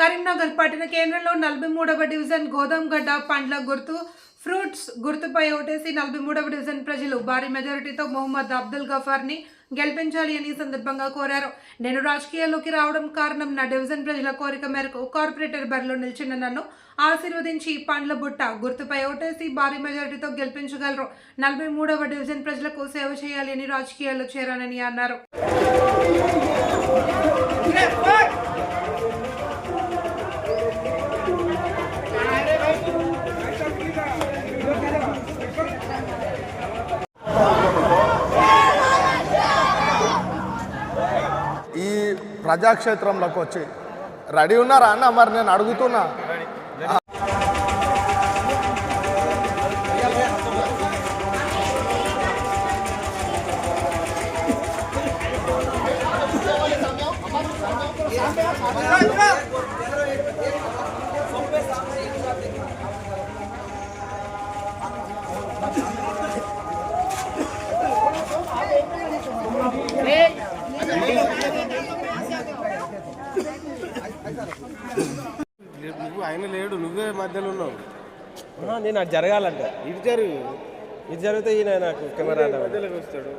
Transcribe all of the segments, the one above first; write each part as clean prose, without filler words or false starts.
కరీంనగర్ పట్టణ కేంద్రంలో 43వ డివిజన్ గోదాంగడ్డ పండ్ల గుర్తు ఫ్రూట్స్ గుర్తుపై ఓటేసి 43వ డివిజన్ ప్రజలు భారీ మెజారిటీతో మొహమ్మద్ అబ్దుల్ గఫార్ని గెలిపించాలి అని సందర్భంగా కోరారు. నేను రాజకీయాల్లోకి రావడం కారణం నా డివిజన్ ప్రజల కోరిక మేరకు కార్పొరేటర్ బరిలో నిలిచిన నన్ను ఆశీర్వదించి పండ్ల బుట్ట గుర్తుపై ఓటేసి భారీ మెజారిటీతో గెలిపించగలరు. 43వ డివిజన్ ప్రజలకు సేవ చేయాలి అని రాజకీయాల్లో చేరానని అన్నారు. ఈ ప్రజాక్షేత్రంలోకి వచ్చి రెడీ ఉన్నారా అన్న? మరి నేను అడుగుతున్నా. నువ్వు ఆయన లేడు, నువ్వే మధ్యలో ఉన్నావు. నేను అది జరగాలంటే ఇది జరిగితే ఈయన నాకు కెమెరా మధ్యలోకి వస్తాడు.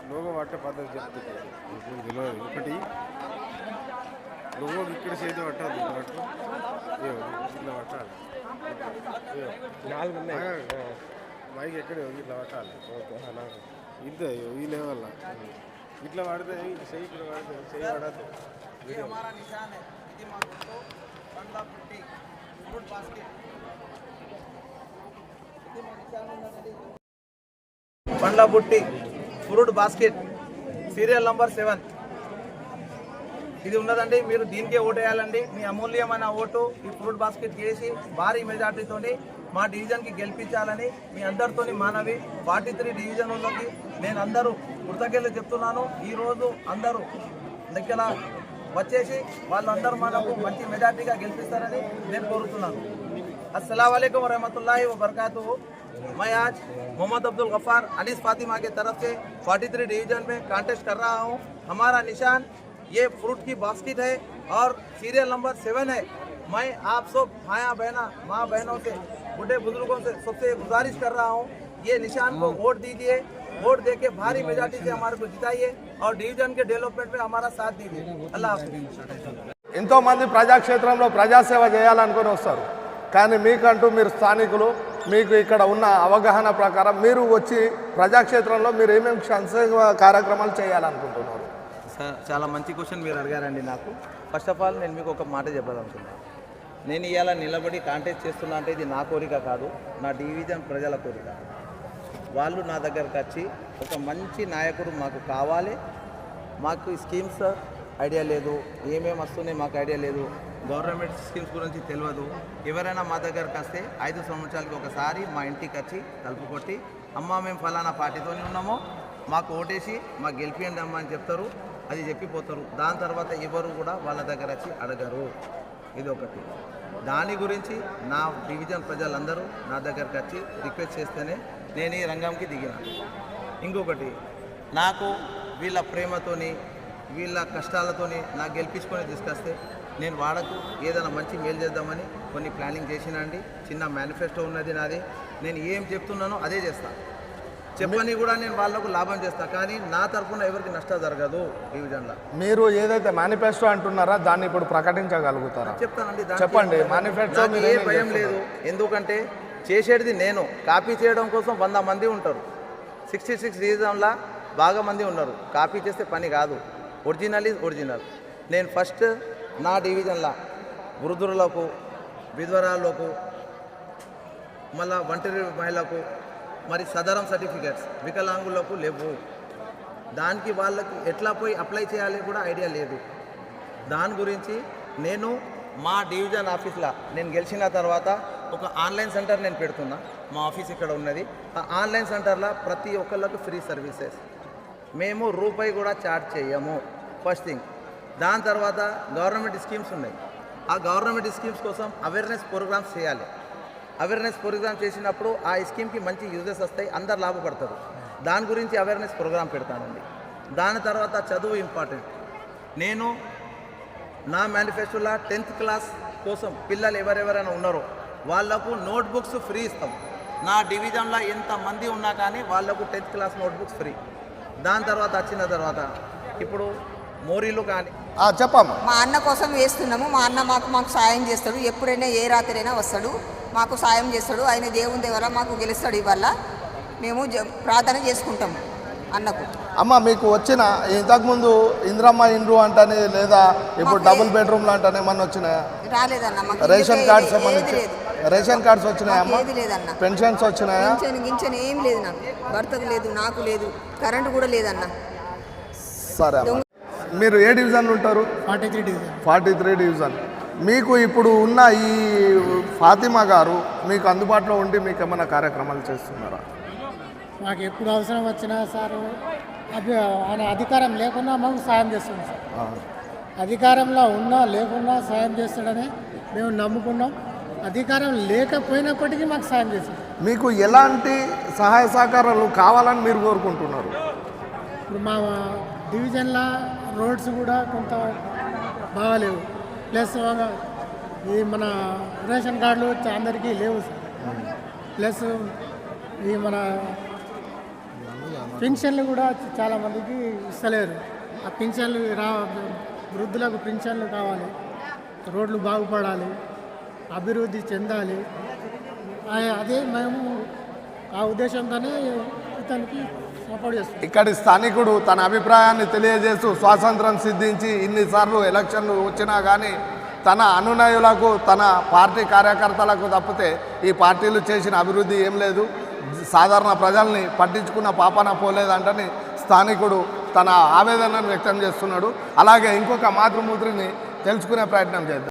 లోగో పట్టే పద్ధతి చెప్తుంది తెలియదు. ఒకటి లోగో ఇక్కడ చేతి పట్టాలి, ఇట్లా పట్టాలి. 4 ఉన్నాయి. మైక్ ఎక్కడ ఇట్లా పట్టాలి. ఇంత ఈ లెవెల్ ఇట్లా పడితే చెయ్యి ఇట్లా పడితే చెయ్యి పడద్దు. పండ్ల బుట్టి ఫ్రూట్ బాస్కెట్ సీరియల్ నంబర్ 7 ఇది ఉన్నదండి. మీరు దీనికే ఓటు వేయాలండి. మీ అమూల్యమైన ఓటు ఈ ఫ్రూట్ బాస్కెట్ చేసి భారీ మెజార్టీతోని మా డివిజన్కి గెలిపించాలని మీ అందరితోని మానవి. 43 డివిజన్లకి నేను అందరూ కృతజ్ఞతలు చెప్తున్నాను. ఈరోజు అందరూ దగ్గర వచ్చేసి వాళ్ళందరూ మనకు మంచి మెజార్టీగా గెలిపిస్తారని నేను కోరుతున్నాను. अस्सलाम वालेकुम रहमतुल्लाहि व बरकातुहू। मैं आज मोहम्मद अब्दुल गफ़ार अनीस फातिमा के तरफ से 43 डिवीज़न में कॉन्टेस्ट कर रहा हूँ। हमारा निशान ये फ्रूट की बास्केट है और सीरियल नंबर 7 है। मैं आप सब भाया बहना माँ बहनों से बूढ़े बुजुर्गों से सबसे गुजारिश कर रहा हूँ, ये निशान को वोट दीजिए। वोट देके भारी मेजॉरिटी से हमारे को जिताइए और डिवीजन के डेवलपमेंट में हमारा साथ दीजिए। अल्लाह हाफ़िज़। ఎంతో మంది ప్రజాక్షేత్రంలో ప్రజాసేవ చేయాలనుకుని వస్తారు, కానీ మీకంటూ మీరు స్థానికులు, మీకు ఇక్కడ ఉన్న అవగాహన ప్రకారం మీరు వచ్చి ప్రజాక్షేత్రంలో మీరు ఏమేమి సంక్షేమ కార్యక్రమాలు చేయాలనుకుంటున్నారు? చాలా మంచి క్వశ్చన్ మీరు అడిగారండి నాకు. ఫస్ట్ ఆఫ్ ఆల్ నేను మీకు ఒక మాట చెప్పాలనుకున్నాను. నేను ఇవాళ నిలబడి కాంటెస్ట్ చేస్తున్నా అంటే ఇది నా కోరిక కాదు, నా డివిజన్ ప్రజల కోరిక. వాళ్ళు నా దగ్గరకు వచ్చి ఒక మంచి నాయకుడు మాకు కావాలి, మాకు స్కీమ్స్ ఐడియా లేదు, ఏమేమి వస్తున్నాయి మాకు ఐడియా లేదు, గవర్నమెంట్ స్కీమ్స్ గురించి తెలియదు. ఎవరైనా మా దగ్గరకు వస్తే 5 సంవత్సరాలకి ఒకసారి మా ఇంటికి వచ్చి తలుపు కొట్టి అమ్మ మేము ఫలానా పార్టీతోనే ఉన్నామో మాకు ఓటేసి మాకు గెలిపియండి అమ్మ అని చెప్తారు. అది చెప్పిపోతారు. దాని తర్వాత ఎవరు కూడా వాళ్ళ దగ్గర వచ్చి అడగరు. ఇది ఒకటి. దాని గురించి నా డివిజన్ ప్రజలందరూ నా దగ్గరకు వచ్చి రిక్వెస్ట్ చేస్తేనే నేను ఈ రంగంకి దిగినాను. ఇంకొకటి, నాకు వీళ్ళ ప్రేమతోని వీళ్ళ కష్టాలతోని నాకు గెలిపించుకొని తీసుకొస్తే నేను వాడకు ఏదైనా మంచి మేలు చేద్దామని కొన్ని ప్లానింగ్ చేసినా అండి. చిన్న మేనిఫెస్టో ఉన్నది నాది. నేను ఏం చెప్తున్నానో అదే చేస్తాను. చెప్పని కూడా నేను వాళ్ళకు లాభం చేస్తాను, కానీ నా తరఫున ఎవరికి నష్టం జరగదు. డివిజన్లో మీరు ఏదైతే మేనిఫెస్టో అంటున్నారో దాన్ని ఇప్పుడు ప్రకటించగలుగుతారా? చెప్తానండి. చెప్పండి. మేనిఫెస్టో ఏ భయం లేదు, ఎందుకంటే చేసేది నేను. కాపీ చేయడం కోసం 100 మంది ఉంటారు. 66 డివిజన్లా బాగా మంది ఉన్నారు. కాపీ చేస్తే పని కాదు. Original is original. నేను ఫస్ట్ నా డివిజన్లో వృద్ధులకు, విధవరాలకు, మళ్ళా ఒంటరి మహిళలకు, మరి సదరం సర్టిఫికేట్స్ వికలాంగులకు లేవు. దానికి వాళ్ళకి ఎట్లా పోయి అప్లై చేయాలి కూడా ఐడియా లేదు. దాని గురించి నేను మా డివిజన్ ఆఫీస్లో నేను గెలిచిన తర్వాత ఒక ఆన్లైన్ సెంటర్ నేను పెడుతున్నా. మా ఆఫీస్ ఇక్కడ ఉన్నది. ఆ ఆన్లైన్ సెంటర్లో ప్రతి ఒక్కళ్ళకు ఫ్రీ సర్వీసెస్. మేము రూపాయి కూడా ఛార్జ్ చేయము. First thing. దాని తర్వాత గవర్నమెంట్ స్కీమ్స్ ఉన్నాయి. ఆ గవర్నమెంట్ స్కీమ్స్ కోసం అవేర్నెస్ ప్రోగ్రామ్స్ చేయాలి. అవేర్నెస్ ప్రోగ్రామ్ చేసినప్పుడు ఆ స్కీమ్కి మంచి యూజెస్ వస్తాయి, అందరు లాభపడతారు. దాని గురించి అవేర్నెస్ ప్రోగ్రామ్ పెడతానండి. దాని తర్వాత చదువు ఇంపార్టెంట్. నేను నా మేనిఫెస్టోలో 10th క్లాస్ కోసం పిల్లలు ఎవరెవరైనా ఉన్నారో వాళ్లకు నోట్బుక్స్ ఫ్రీ ఇస్తాం. నా డివిజన్లో ఎంతమంది ఉన్నా కానీ వాళ్లకు 10th క్లాస్ నోట్బుక్స్ ఫ్రీ. దాని తర్వాత వచ్చిన తర్వాత ఇప్పుడు మోరీలు కానీ చెప్పమ్మా. మా అన్న కోసం వేస్తున్నాము. మా అన్న మాకు సాయం చేస్తాడు. ఎప్పుడైనా ఏ రాత్రైనా వస్తాడు, మాకు సాయం చేస్తాడు. ఆయన దేవుని దేవర మాకు గెలుస్తాడు. ఇవల్ల మేము ప్రార్థన చేసుకుంటాము అన్నకు. అమ్మ, మీకు వచ్చిన ఇంతకుముందు ఇంద్రమ్మ ఇండ్రు అంటని లేదా ఇప్పుడు డబుల్ బెడ్రూమ్లు అంటనే ఏమన్నా వచ్చినాయా? రాలేదన్న. మాకు రేషన్ కార్డ్స్ ఏది సంబంధించి లేదు. రేషన్ కార్డ్స్ వచ్చినాయా అమ్మ? ఏది లేదన్న. పెన్షన్స్ వచ్చినాయా? గించని ఏం లేదు. నాకు భర్తకు లేదు, నాకు లేదు, కరెంటు కూడా లేదన్న. సరే అమ్మ. మీరు ఏ డివిజన్లు ఉంటారు? 43 డివిజన్. మీకు ఇప్పుడు ఉన్న ఈ ఫాతిమా గారు మీకు అందుబాటులో ఉండి మీకు ఏమైనా కార్యక్రమాలు చేస్తున్నారా? మాకు ఎప్పుడు అవసరం వచ్చినా సార్ ఆయన అధికారం లేకున్నా మాకు సాయం చేస్తున్నాం సార్. అధికారంలో ఉన్నా లేకున్నా సాయం చేస్తాడని మేము నమ్ముకున్నాం. అధికారం లేకపోయినప్పటికీ మాకు సాయం చేస్తాం. మీకు ఎలాంటి సహాయ సహకారాలు కావాలని మీరు కోరుకుంటున్నారు? ఇప్పుడు మా డివిజన్లో రోడ్స్ కూడా కొంత బాగాలేవు. ప్లస్ ఈ మన రేషన్ కార్డులు అందరికీ లేవు సార్. ప్లస్ ఈ మన పెన్షన్లు కూడా చాలామందికి ఇస్తలేరు. ఆ పెన్షన్లు వృద్ధులకు పెన్షన్లు కావాలి, రోడ్లు బాగుపడాలి, అభివృద్ధి చెందాలి. అదే మేము ఆ ఉద్దేశంతోనే ఇతనికి సపోర్ట్ చేస్తాం. ఇక్కడి స్థానికుడు తన అభిప్రాయాన్ని తెలియజేస్తూ స్వాతంత్రం సిద్ధించి ఇన్నిసార్లు ఎలక్షన్లు వచ్చినా కానీ తన అనునయులకు తన పార్టీ కార్యకర్తలకు తప్పితే ఈ పార్టీలు చేసిన అభివృద్ధి ఏం లేదు, సాధారణ ప్రజల్ని పట్టించుకున్న పాపన పోలేదంటని స్థానికుడు తన ఆవేదనను వ్యక్తం చేస్తున్నాడు. అలాగే ఇంకొక మాతృమూర్తిని తెలుసుకునే ప్రయత్నం చేద్దాం.